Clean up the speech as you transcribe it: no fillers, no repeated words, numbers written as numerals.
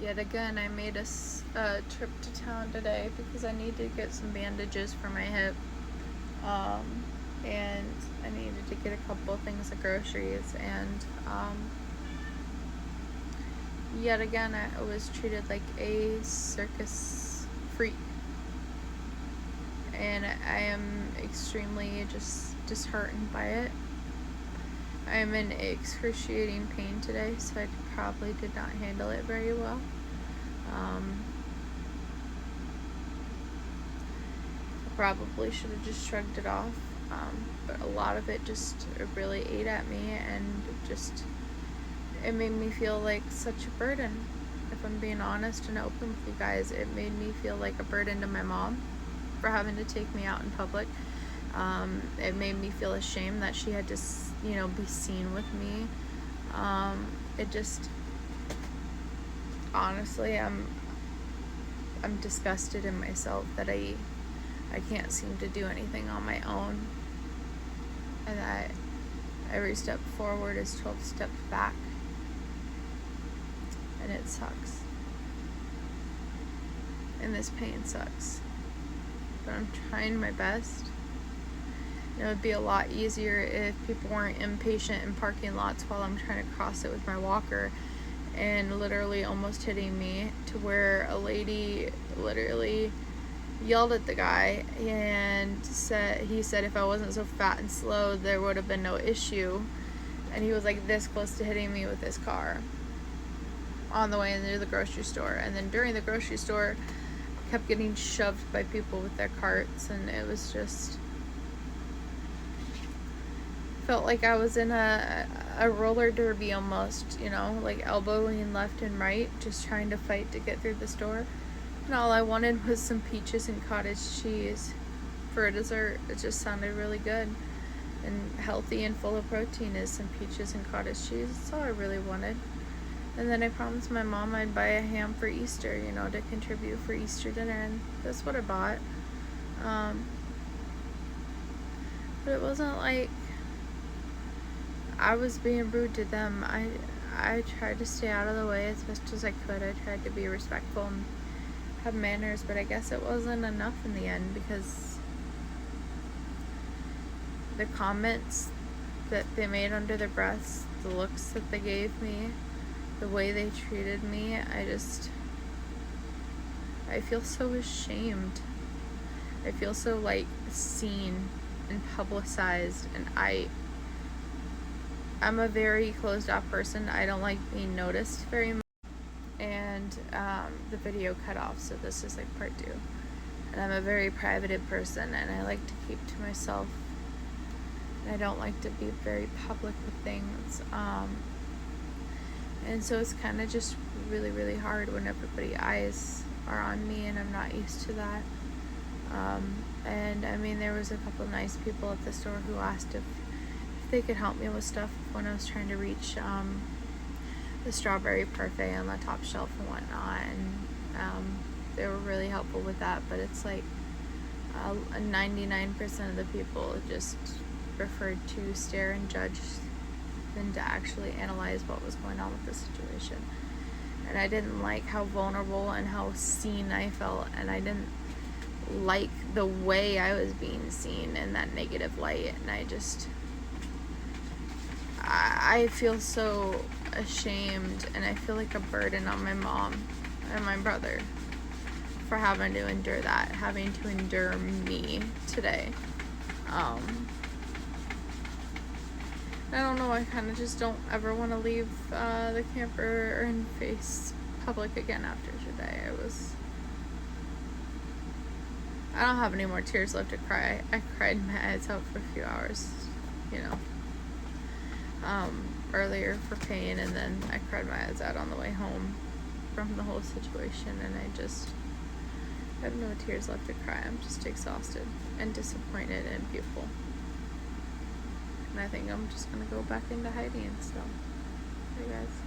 Yet again, I made a trip to town today because I need to get some bandages for my hip. And I needed to get a couple things of groceries, and yet again, I was treated like a circus freak. And I am extremely just disheartened by it. I am in excruciating pain today, so I probably did not handle it very well. I probably should have just shrugged it off, but a lot of it just really ate at me, and it made me feel like such a burden. If I'm being honest and open with you guys, it made me feel like a burden to my mom for having to take me out in public. It made me feel ashamed that she had to, be seen with me. It just, honestly, I'm disgusted in myself that I can't seem to do anything on my own, and that every step forward is 12 steps back, and it sucks, and this pain sucks, but I'm trying my best. It would be a lot easier if people weren't impatient in parking lots while I'm trying to cross it with my walker, and literally almost hitting me, to where a lady literally yelled at the guy and he said if I wasn't so fat and slow, there would have been no issue. And he was like this close to hitting me with his car on the way into the grocery store. And then during the grocery store, kept getting shoved by people with their carts, and it was just felt like I was in a roller derby almost, like elbowing left and right, just trying to fight to get through the store. And all I wanted was some peaches and cottage cheese for a dessert. It just sounded really good and healthy and full of protein, is some peaches and cottage cheese. That's all I really wanted. And then I promised my mom I'd buy a ham for Easter, to contribute for Easter dinner, and that's what I bought. But it wasn't like I was being rude to them. I tried to stay out of the way as best as I could. I tried to be respectful and have manners, but I guess it wasn't enough in the end, because the comments that they made under their breaths, the looks that they gave me, the way they treated me, I feel so ashamed. I feel so seen and publicized, and I'm a very closed off person. I don't like being noticed very much. And the video cut off, so this is part 2. And I'm a very private person, and I like to keep to myself, and I don't like to be very public with things, and so it's kind of just really, really hard when everybody's eyes are on me, and I'm not used to that. And I mean, there was a couple nice people at the store who asked if they could help me with stuff when I was trying to reach the strawberry parfait on the top shelf and whatnot, and they were really helpful with that. But it's 99% of the people just preferred to stare and judge than to actually analyze what was going on with the situation. And I didn't like how vulnerable and how seen I felt, and I didn't like the way I was being seen in that negative light, and I feel so ashamed, and I feel like a burden on my mom and my brother for having to endure that, having to endure me today. I don't know, I kind of just don't ever want to leave the camper and face public again after today. I don't have any more tears left to cry. I cried my eyes out for a few hours, earlier for pain, and then I cried my eyes out on the way home from the whole situation, and I have no tears left to cry. I'm just exhausted and disappointed and beautiful. And I think I'm just gonna go back into hiding, so, hey guys.